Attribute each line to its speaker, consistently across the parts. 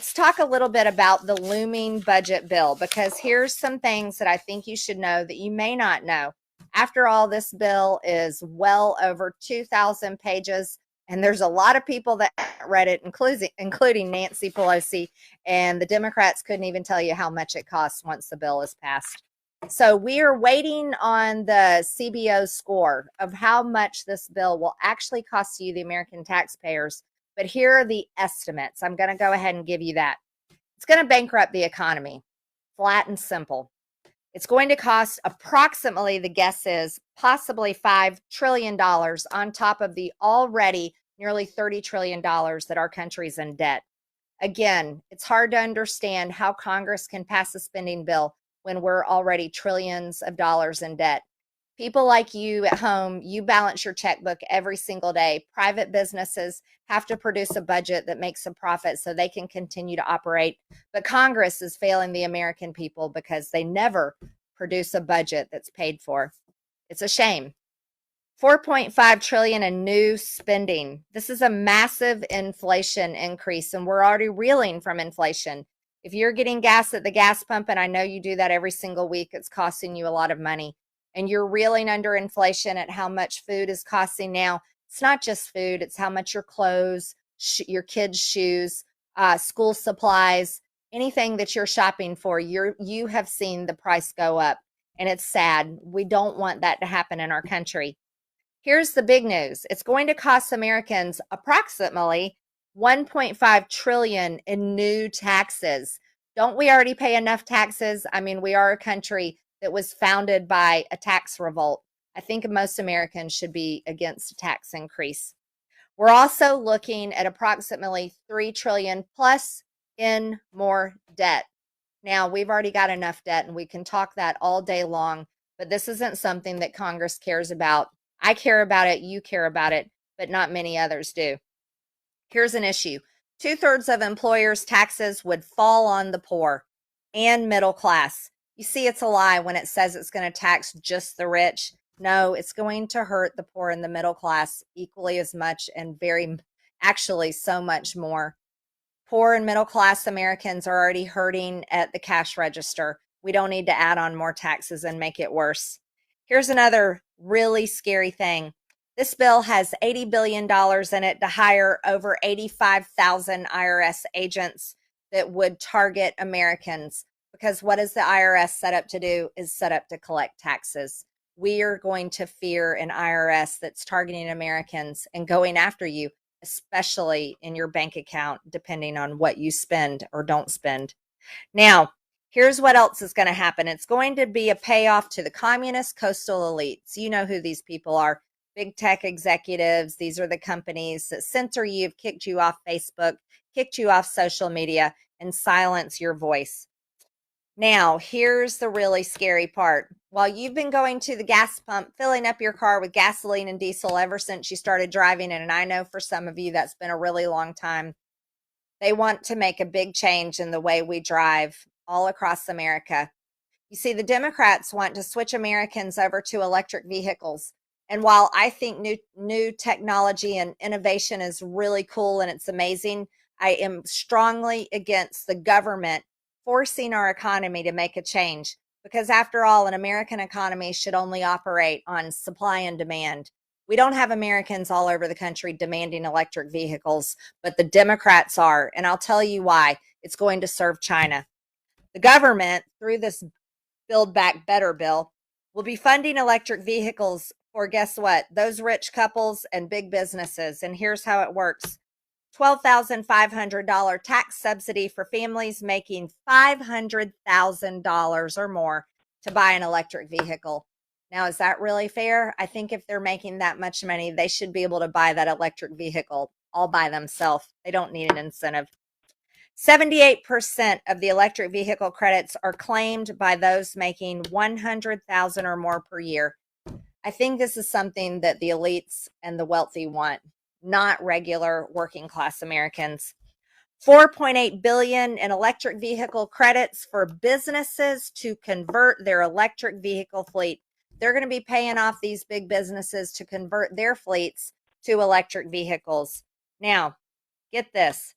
Speaker 1: Let's talk a little bit about the looming budget bill, because here's some things that I think you should know that you may not know. After all, this bill is well over 2,000 pages, and there's a lot of people that read it, including Nancy Pelosi, and the Democrats couldn't even tell you how much it costs once the bill is passed. So we are waiting on the CBO score of how much this bill will actually cost you, the American taxpayers. But here are the estimates. I'm going to go ahead and give you that. It's going to bankrupt the economy, flat and simple. It's going to cost approximately, the guess is, possibly $5 trillion on top of the already nearly $30 trillion that our country's in debt. Again, it's hard to understand how Congress can pass a spending bill when we're already trillions of dollars in debt. People like you at home, you balance your checkbook every single day. Private businesses have to produce a budget that makes a profit so they can continue to operate. But Congress is failing the American people because they never produce a budget that's paid for. It's a shame. 4.5 trillion in new spending. This is a massive inflation increase, and we're already reeling from inflation. If you're getting gas at the gas pump, and I know you do that every single week, it's costing you a lot of money. And you're reeling under inflation at how much food is costing now. It's not just food, it's how much your clothes, your kids' shoes, school supplies, anything that you're shopping for, you have seen the price go up. And it's sad. We don't want that to happen in our country. Here's the big news. It's going to cost Americans approximately 1.5 trillion in new taxes. Don't we already pay enough taxes? I mean, we are a country that was founded by a tax revolt. I think most Americans should be against a tax increase. We're also looking at approximately 3 trillion plus in more debt. Now, we've already got enough debt, and we can talk that all day long, but this isn't something that Congress cares about. I care about it, you care about it, but not many others do. Here's an issue. 2/3 of employers' taxes would fall on the poor and middle class. You see, it's a lie when it says it's going to tax just the rich. No, it's going to hurt the poor and the middle class equally as much, and actually so much more. Poor and middle class Americans are already hurting at the cash register. We don't need to add on more taxes and make it worse. Here's another really scary thing. This bill has $80 billion in it to hire over 85,000 IRS agents that would target Americans. Because what is the IRS set up to do? Is set up to collect taxes. We are going to fear an IRS that's targeting Americans and going after you, especially in your bank account, depending on what you spend or don't spend. Now, here's what else is going to happen. It's going to be a payoff to the communist coastal elites. You know who these people are. Big tech executives. These are the companies that censor you, have kicked you off Facebook, kicked you off social media, and silence your voice. Now, here's the really scary part. While you've been going to the gas pump, filling up your car with gasoline and diesel ever since you started driving it, and I know for some of you that's been a really long time, they want to make a big change in the way we drive all across America. You see, the Democrats want to switch Americans over to electric vehicles. And while I think new technology and innovation is really cool and it's amazing, I am strongly against the government forcing our economy to make a change. Because after all, an American economy should only operate on supply and demand. We don't have Americans all over the country demanding electric vehicles, but the Democrats are. And I'll tell you why. It's going to serve China. The government, through this Build Back Better bill, will be funding electric vehicles for, guess what? Those rich couples and big businesses. And here's how it works. $12,500 tax subsidy for families making $500,000 or more to buy an electric vehicle. Now, is that really fair? I think if they're making that much money, they should be able to buy that electric vehicle all by themselves. They don't need an incentive. 78% of the electric vehicle credits are claimed by those making $100,000 or more per year. I think this is something that the elites and the wealthy want, not regular working class Americans. 4.8 billion in electric vehicle credits for businesses to convert their electric vehicle fleet. They're going to be paying off these big businesses to convert their fleets to electric vehicles. Now, get this.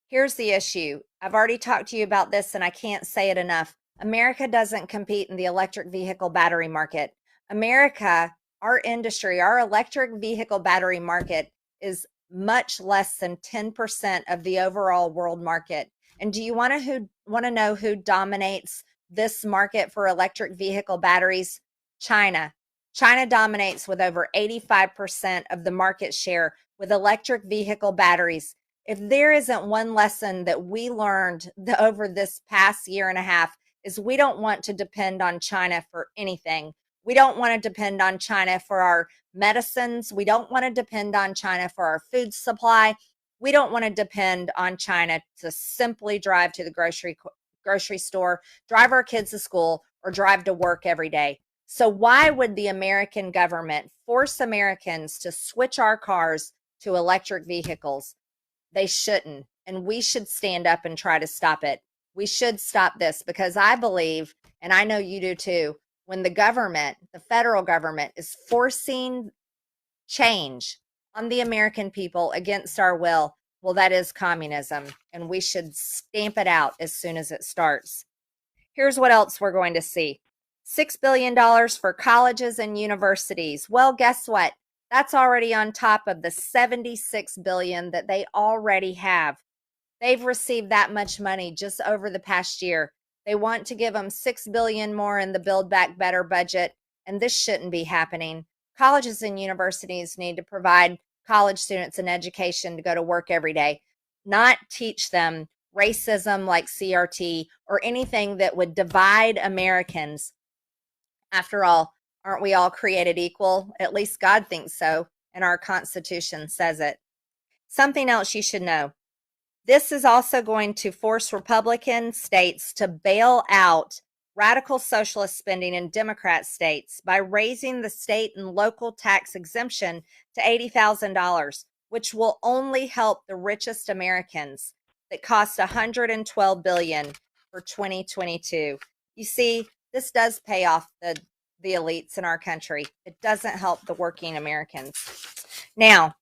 Speaker 1: Here's the issue. I've already talked to you about this and I can't say it enough. America doesn't compete in the electric vehicle battery market. America, our industry, our electric vehicle battery market is much less than 10% of the overall world market. And do you want to know who dominates this market for electric vehicle batteries? China. China dominates with over 85% of the market share with electric vehicle batteries. If there isn't one lesson that we learned over this past year and a half, is we don't want to depend on China for anything. We don't want to depend on China for our medicines. We don't want to depend on China for our food supply. We don't want to depend on China to simply drive to the grocery store, drive our kids to school, or drive to work every day. So why would the American government force Americans to switch our cars to electric vehicles? They shouldn't. And we should stand up and try to stop it. We should stop this because I believe, and I know you do too, when the government, the federal government, is forcing change on the American people against our will, well, that is communism. And we should stamp it out as soon as it starts. Here's what else we're going to see. $6 billion for colleges and universities. Well, guess what? That's already on top of the $76 billion that they already have. They've received that much money just over the past year. They want to give them $6 billion more in the Build Back Better budget, and this shouldn't be happening. Colleges and universities need to provide college students an education to go to work every day, not teach them racism like CRT or anything that would divide Americans. After all, aren't we all created equal? At least God thinks so, and our Constitution says it. Something else you should know. This is also going to force Republican states to bail out radical socialist spending in Democrat states by raising the state and local tax exemption to $80,000, which will only help the richest Americans that cost $112 billion for 2022. You see, this does pay off the elites in our country. It doesn't help the working Americans. Now,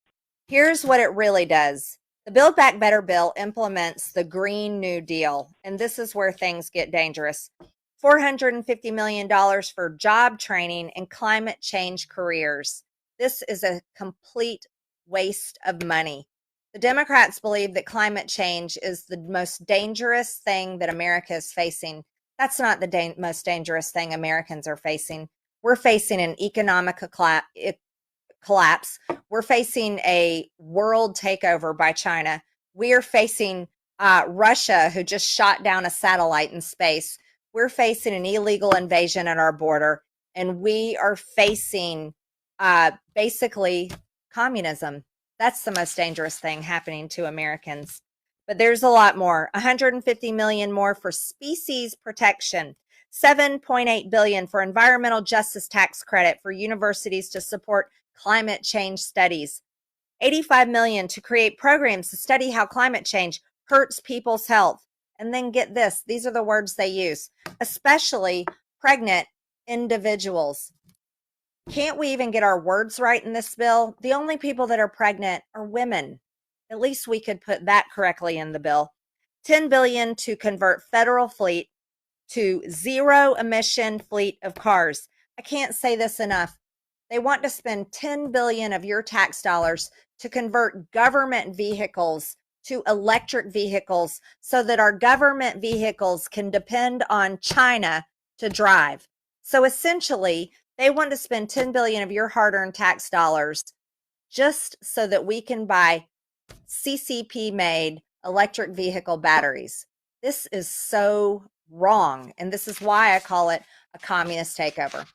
Speaker 1: here's what it really does. The Build Back Better bill implements the Green New Deal, and this is where things get dangerous. $450 million for job training and climate change careers. This is a complete waste of money. The Democrats believe that climate change is the most dangerous thing that America is facing. That's not the most dangerous thing Americans are facing. We're facing an economic collapse. We're facing a world takeover by China. We are facing Russia, who just shot down a satellite in space. We're facing an illegal invasion at our border, and we are facing basically communism. That's the most dangerous thing happening to Americans. But there's a lot more. $150 million more for species protection. $7.8 billion for environmental justice tax credit for universities to support climate change studies. $85 million to create programs to study how climate change hurts people's health. And then get this, these are the words they use, especially pregnant individuals. Can't we even get our words right in this bill? The only people that are pregnant are women. At least we could put that correctly in the bill. $10 billion to convert federal fleet to zero emission fleet of cars. I can't say this enough. They want to spend $10 billion of your tax dollars to convert government vehicles to electric vehicles so that our government vehicles can depend on China to drive. So essentially, they want to spend $10 billion of your hard-earned tax dollars just so that we can buy CCP-made electric vehicle batteries. This is so wrong, and this is why I call it a communist takeover.